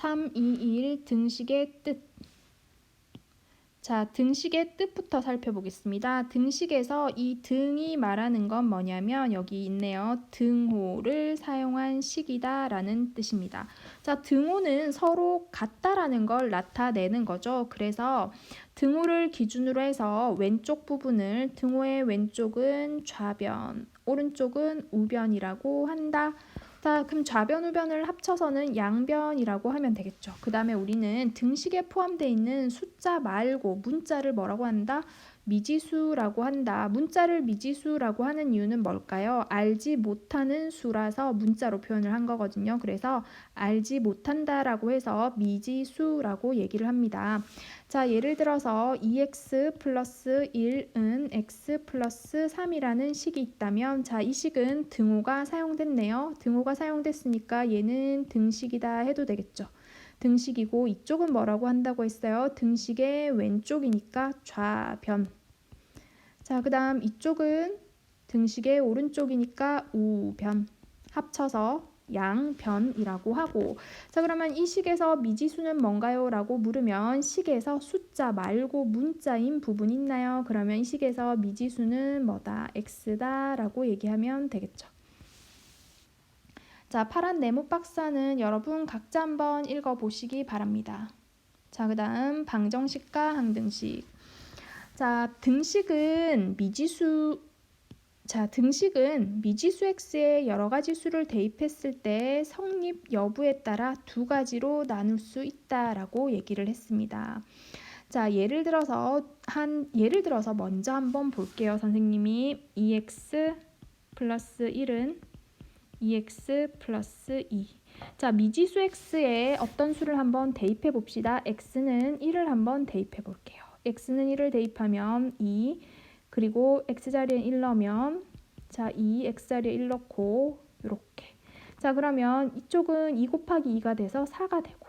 321 등식의 뜻. 자, 등식의 뜻부터 살펴보겠습니다. 등식에서 이 등이 말하는 건 뭐냐면 여기 있네요. 등호를 사용한 식이다 라는 뜻입니다. 자, 등호는 서로 같다라는 걸 나타내는 거죠. 그래서 등호를 기준으로 해서 왼쪽 부분을 등호의 왼쪽은 좌변, 오른쪽은 우변이라고 한다. 자, 그럼 좌변, 우변을 합쳐서는 양변이라고 하면 되겠죠. 그 다음에 우리는 등식에 포함되어 있는 숫자 말고 문자를 뭐라고 한다? 미지수라고 한다. 문자를 미지수라고 하는 이유는 뭘까요? 알지 못하는 수라서 문자로 표현을 한 거거든요. 그래서 알지 못한다라고 해서 미지수라고 얘기를 합니다. 자, 예를 들어서 2x 플러스 1은 x 플러스 3이라는 식이 있다면 자, 이 식은 등호가 사용됐네요. 등호가 사용됐으니까 얘는 등식이다 해도 되겠죠. 등식이고 이쪽은 뭐라고 한다고 했어요? 등식의 왼쪽이니까 좌변. 자, 그 다음 이쪽은 등식의 오른쪽이니까 우변. 합쳐서 양변이라고 하고, 자, 그러면 이 식에서 미지수는 뭔가요? 라고 물으면 식에서 숫자 말고 문자인 부분이 있나요? 그러면 이 식에서 미지수는 뭐다? x다 라고 얘기하면 되겠죠. 자, 파란 네모 박스는 여러분 각자 한번 읽어보시기 바랍니다. 자, 그 다음 방정식과 항등식. 자, 등식은 미지수 x에 여러 가지 수를 대입했을 때 성립 여부에 따라 두 가지로 나눌 수 있다라고 얘기를 했습니다. 자, 예를 들어서 먼저 한번 볼게요. 선생님이 2x 플러스 1은 2x 플러스 2. 자, 미지수 x에 어떤 수를 한번 대입해 봅시다. x는 1을 한번 대입해 볼게요. x는 1을 대입하면 2, 그리고 x자리에 1 넣으면 자, 2, x자리에 1 넣고 이렇게. 자, 그러면 이쪽은 2 곱하기 2가 돼서 4가 되고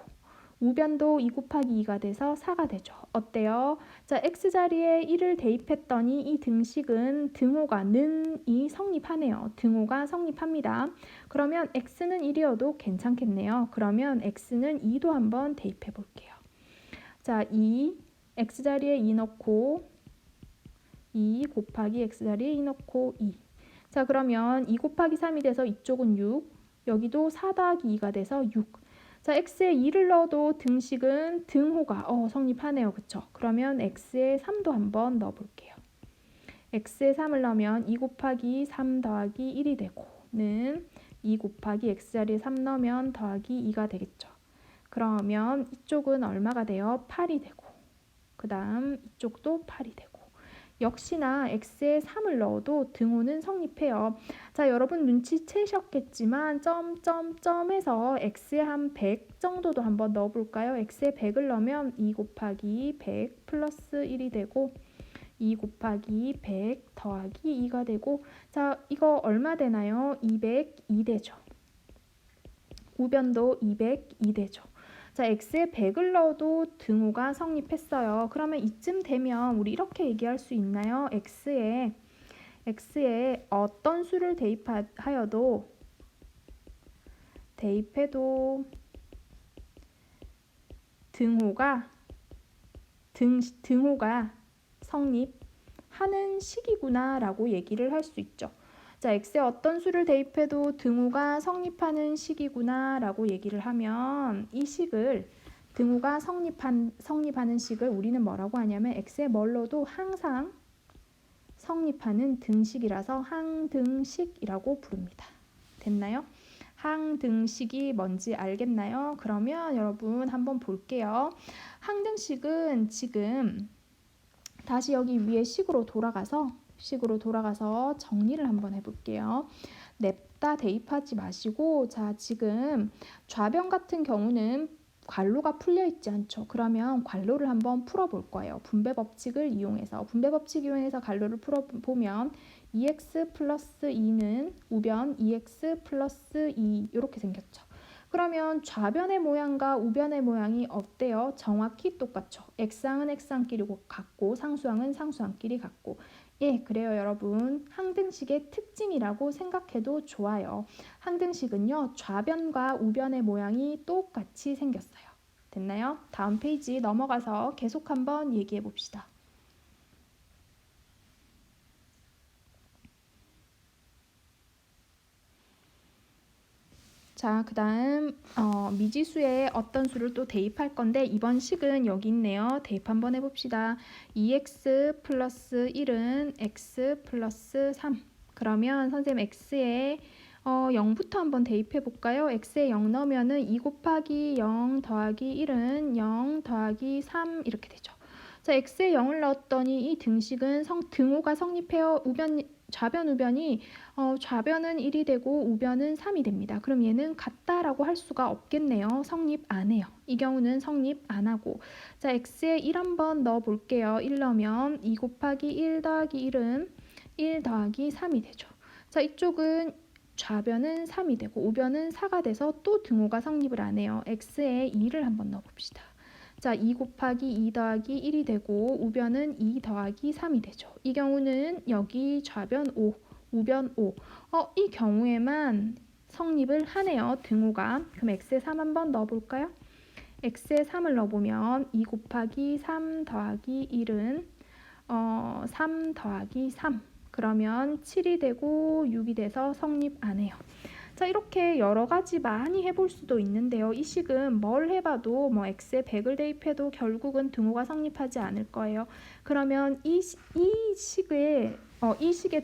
우변도 2 곱하기 2가 돼서 4가 되죠. 어때요? 자, x자리에 1을 대입했더니 이 등식은 등호가 는이 성립하네요. 등호가 성립합니다. 그러면 x는 1이어도 괜찮겠네요. 그러면 x는 2도 한번 대입해 볼게요. 자, 2, x자리에 2 넣고 2 곱하기 x자리에 2 넣고 2. 자, 그러면 2 곱하기 3이 돼서 이쪽은 6, 여기도 4 더하기 2가 돼서 6. 자, x에 2를 넣어도 등식은 등호가 성립하네요. 그쵸? 그러면 x에 3도 한번 넣어볼게요. x에 3을 넣으면 2 곱하기 3 더하기 1이 되고 는 2 곱하기 x자리에 3 넣으면 더하기 2가 되겠죠. 그러면 이쪽은 얼마가 돼요? 8이 되고 그 다음 이쪽도 8이 되고 역시나 x에 3을 넣어도 등호는 성립해요. 자, 여러분 눈치채셨겠지만 점점점에서 x에 한 100 정도도 한번 넣어볼까요? x에 100을 넣으면 2 곱하기 100 플러스 1이 되고 2 곱하기 100 더하기 2가 되고 자, 이거 얼마 되나요? 202 되죠. 우변도 202 되죠. 자, x에 100을 넣어도 등호가 성립했어요. 그러면 이쯤 되면 우리 이렇게 얘기할 수 있나요? x에 어떤 수를 대입해도 등호가 성립하는 식이구나 라고 얘기를 할 수 있죠. 자, x에 어떤 수를 대입해도 등호가 성립하는 식이구나 라고 얘기를 하면 이 식을 등호가 성립하는 식을 우리는 뭐라고 하냐면 x에 뭘 넣어도 항상 성립하는 등식이라서 항등식이라고 부릅니다. 됐나요? 항등식이 뭔지 알겠나요? 그러면 여러분 한번 볼게요. 항등식은 지금 다시 여기 위에 식으로 돌아가서 정리를 한번 해볼게요. 냅다 대입하지 마시고 자, 지금 좌변 같은 경우는 괄호가 풀려 있지 않죠. 그러면 괄호를 한번 풀어볼 거예요. 분배 법칙을 이용해서 괄호를 풀어보면 2x 플러스 2는 우변 2x 플러스 2 이렇게 생겼죠. 그러면 좌변의 모양과 우변의 모양이 어때요? 정확히 똑같죠. x항은 x항끼리 같고 상수항은 상수항끼리 같고 예, 그래요, 여러분. 항등식의 특징이라고 생각해도 좋아요. 항등식은요, 좌변과 우변의 모양이 똑같이 생겼어요. 됐나요? 다음 페이지 넘어가서 계속 한번 얘기해 봅시다. 자, 그 다음 미지수에 어떤 수를 또 대입할 건데 이번 식은 여기 있네요. 대입 한번 해봅시다. 2x 플러스 1은 x 플러스 3. 그러면 선생님 x에 0부터 한번 대입해 볼까요? x에 0 넣으면은 2 곱하기 0 더하기 1은 0 더하기 3 이렇게 되죠. 자, x에 0을 넣었더니 이 등식은 등호가 성립해요. 좌변 우변이 좌변은 1이 되고 우변은 3이 됩니다. 그럼 얘는 같다라고 할 수가 없겠네요. 성립 안 해요. 이 경우는 성립 안 하고. 자, x에 1 한번 넣어 볼게요. 1 넣으면 2 곱하기 1 더하기 1은 1 더하기 3이 되죠. 자, 이쪽은 좌변은 3이 되고 우변은 4가 돼서 또 등호가 성립을 안 해요. x에 2를 한번 넣어 봅시다. 자, 2 곱하기 2 더하기 1이 되고 우변은 2 더하기 3이 되죠. 이 경우는 여기 좌변 5, 우변 5. 이 경우에만 성립을 하네요. 등호가. 그럼 x에 3 한번 넣어볼까요? x에 3을 넣어보면 2 곱하기 3 더하기 1은 3 더하기 3. 그러면 7이 되고 6이 돼서 성립 안 해요. 자, 이렇게 여러 가지 많이 해볼 수도 있는데요. 이 식은 뭘 해봐도 뭐 x에 100을 대입해도 결국은 등호가 성립하지 않을 거예요. 그러면 이 식의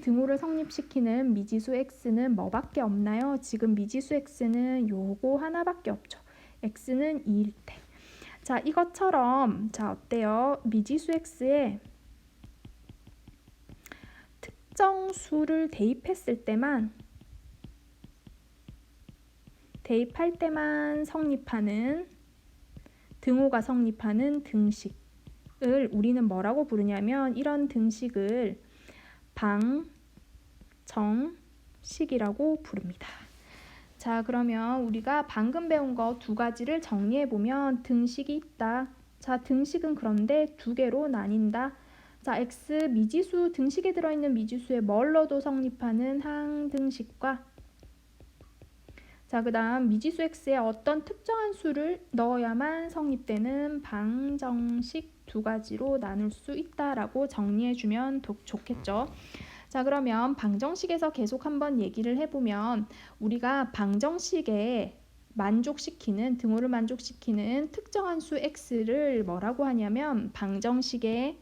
등호를 성립시키는 미지수 x는 뭐밖에 없나요? 지금 미지수 x는 요거 하나밖에 없죠. x는 2일 때. 자, 이것처럼 자, 어때요? 미지수 x에 특정 수를 대입할 때만 성립하는 등호가 성립하는 등식을 우리는 뭐라고 부르냐면 이런 등식을 방정식이라고 부릅니다. 자, 그러면 우리가 방금 배운 거 두 가지를 정리해 보면 등식이 있다. 자, 등식은 그런데 두 개로 나뉜다. 자, x 미지수 등식에 들어있는 미지수에 뭘 넣어도 성립하는 항등식과 자, 그 다음 미지수 x에 어떤 특정한 수를 넣어야만 성립되는 방정식 두 가지로 나눌 수 있다라고 정리해주면 좋겠죠. 자, 그러면 방정식에서 계속 한번 얘기를 해보면 우리가 방정식에 등호를 만족시키는 특정한 수 x를 뭐라고 하냐면 방정식의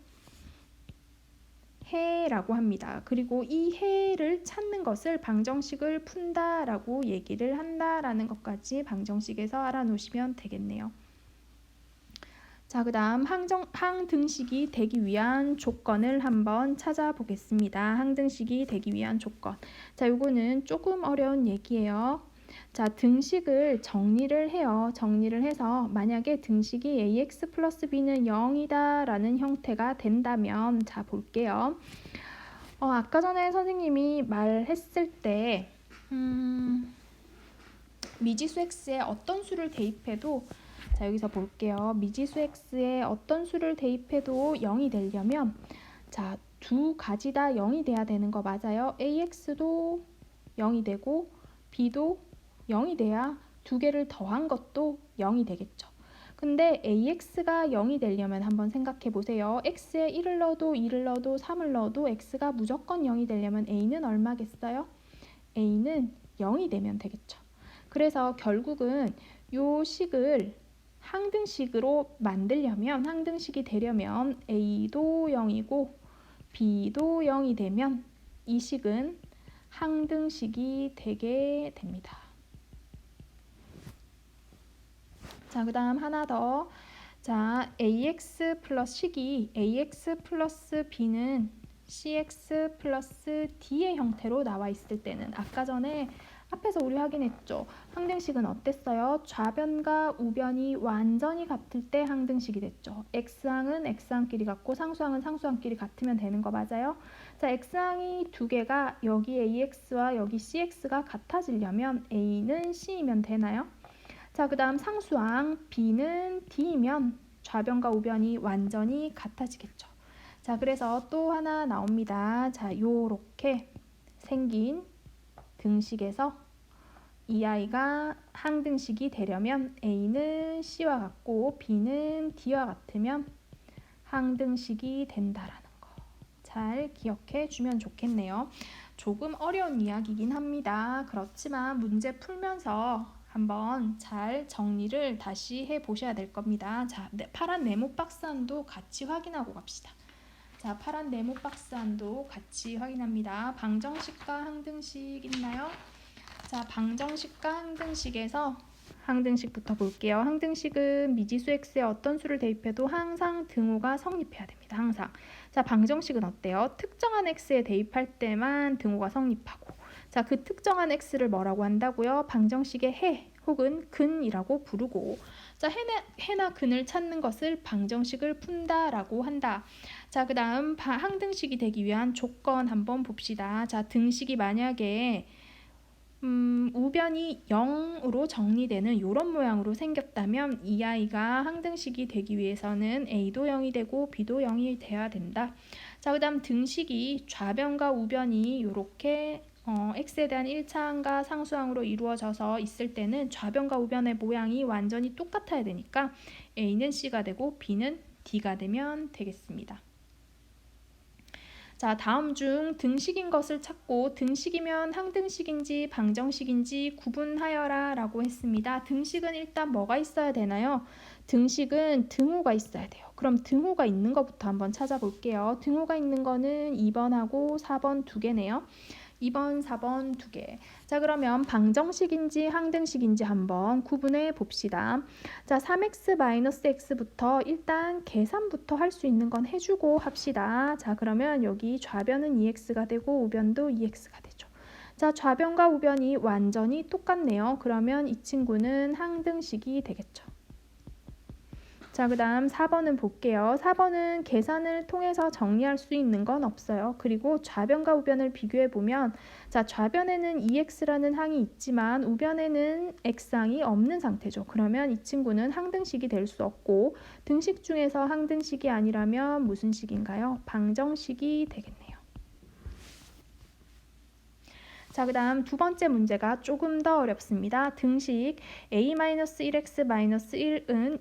해라고 합니다. 그리고 이 해를 찾는 것을 방정식을 푼다라고 얘기를 한다라는 것까지 방정식에서 알아놓으시면 되겠네요. 자, 그 다음 항등식이 되기 위한 조건을 한번 찾아보겠습니다. 항등식이 되기 위한 조건. 자, 요거는 조금 어려운 얘기예요. 자, 등식을 정리를 해요. 정리를 해서 만약에 등식이 ax 플러스 b는 0이다 라는 형태가 된다면 자, 볼게요. 아까 전에 선생님이 말했을 때 미지수 x에 어떤 수를 대입해도 자, 여기서 볼게요. 미지수 x에 어떤 수를 대입해도 0이 되려면 자, 두 가지 다 0이 돼야 되는 거 맞아요? ax도 0이 되고 b도 0이 돼야 두 개를 더한 것도 0이 되겠죠. 근데 ax가 0이 되려면 한번 생각해 보세요. x에 1을 넣어도 2를 넣어도 3을 넣어도 x가 무조건 0이 되려면 a는 얼마겠어요? a는 0이 되면 되겠죠. 그래서 결국은 요 식을 항등식으로 만들려면 항등식이 되려면 a도 0이고 b도 0이 되면 이 식은 항등식이 되게 됩니다. 자, 그 다음 하나 더. 자, ax 플러스 b는 cx 플러스 d의 형태로 나와 있을 때는 아까 전에 앞에서 우리 확인했죠. 항등식은 어땠어요? 좌변과 우변이 완전히 같을 때 항등식이 됐죠. x항은 x항끼리 같고 상수항은 상수항끼리 같으면 되는 거 맞아요? 자, x항이 두 개가 여기 ax와 여기 cx가 같아지려면 a는 c이면 되나요? 자, 그 다음 상수항 b는 d이면 좌변과 우변이 완전히 같아지겠죠. 자, 그래서 또 하나 나옵니다. 자, 요렇게 생긴 등식에서 이 아이가 항등식이 되려면 A는 C와 같고 B는 D와 같으면 항등식이 된다라는 거 잘 기억해 주면 좋겠네요. 조금 어려운 이야기긴 합니다. 그렇지만 문제 풀면서 한번 잘 정리를 다시 해보셔야 될 겁니다. 자, 파란 네모 박스 안도 같이 확인하고 갑시다. 자, 파란 네모 박스 안도 같이 확인합니다. 방정식과 항등식 있나요? 자, 방정식과 항등식에서 항등식부터 볼게요. 항등식은 미지수 x에 어떤 수를 대입해도 항상 등호가 성립해야 됩니다. 항상. 자, 방정식은 어때요? 특정한 x에 대입할 때만 등호가 성립하고, 자, 그 특정한 x를 뭐라고 한다고요? 방정식의 해 혹은 근이라고 부르고, 자, 해나 근을 찾는 것을 방정식을 푼다라고 한다. 자, 그 다음 항등식이 되기 위한 조건 한번 봅시다. 자, 등식이 만약에 우변이 0으로 정리되는 이런 모양으로 생겼다면 이 아이가 항등식이 되기 위해서는 A도 0이 되고 B도 0이 돼야 된다. 자, 그 다음 등식이 좌변과 우변이 이렇게 x에 대한 1차항과 상수항으로 이루어져서 있을 때는 좌변과 우변의 모양이 완전히 똑같아야 되니까 A는 C가 되고 B는 D가 되면 되겠습니다. 자, 다음 중 등식인 것을 찾고 등식이면 항등식인지 방정식인지 구분하여라 라고 했습니다. 등식은 일단 뭐가 있어야 되나요? 등식은 등호가 있어야 돼요. 그럼 등호가 있는 것부터 한번 찾아볼게요. 등호가 있는 거는 2번하고 4번 두 개네요. 2번, 4번 두 개. 자, 그러면 방정식인지 항등식인지 한번 구분해 봅시다. 자, 3x-x부터 일단 계산부터 할 수 있는 건 해주고 합시다. 자, 그러면 여기 좌변은 2x가 되고 우변도 2x가 되죠. 자, 좌변과 우변이 완전히 똑같네요. 그러면 이 친구는 항등식이 되겠죠. 자, 그 다음 4번은 볼게요. 4번은 계산을 통해서 정리할 수 있는 건 없어요. 그리고 좌변과 우변을 비교해보면, 자, 좌변에는 2x라는 항이 있지만 우변에는 x항이 없는 상태죠. 그러면 이 친구는 항등식이 될 수 없고, 등식 중에서 항등식이 아니라면 무슨 식인가요? 방정식이 되겠네요. 자, 그 다음 두 번째 문제가 조금 더 어렵습니다. 등식 a-1x-1은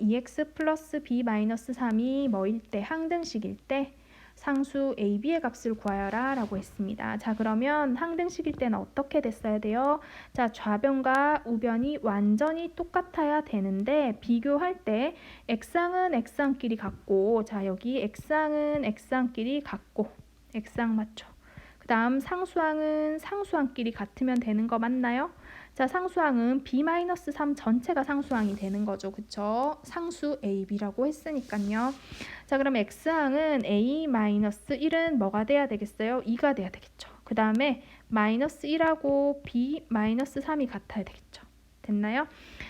2x 플러스 b-3이 뭐일 때? 항등식일 때 상수 a, b의 값을 구하여라 라고 했습니다. 자, 그러면 항등식일 때는 어떻게 됐어야 돼요? 자, 좌변과 우변이 완전히 똑같아야 되는데 비교할 때 x항은 x항끼리 같고, 자, 여기 x항은 x항끼리 같고, x항 맞죠? 그 다음 상수항은 상수항끼리 같으면 되는 거 맞나요? 자, 상수항은 b-3 전체가 상수항이 되는 거죠. 그쵸? 상수 ab라고 했으니까요. 자, 그럼 x항은 a-1은 뭐가 돼야 되겠어요? 2가 돼야 되겠죠. 그 다음에 -1하고 b-3이 같아야 되겠죠. 됐나요?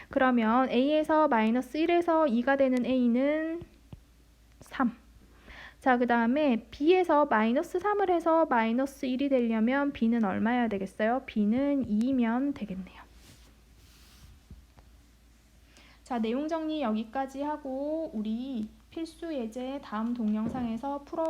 그러면 a에서 -1에서 2가 되는 a는 3. 자, 그 다음에 b에서 -3을 해서 -1이 되려면 b는 얼마여야 되겠어요? b는 2면 되겠네요. 자, 내용 정리 여기까지 하고 우리 필수 예제 다음 동영상에서 풀어볼게요.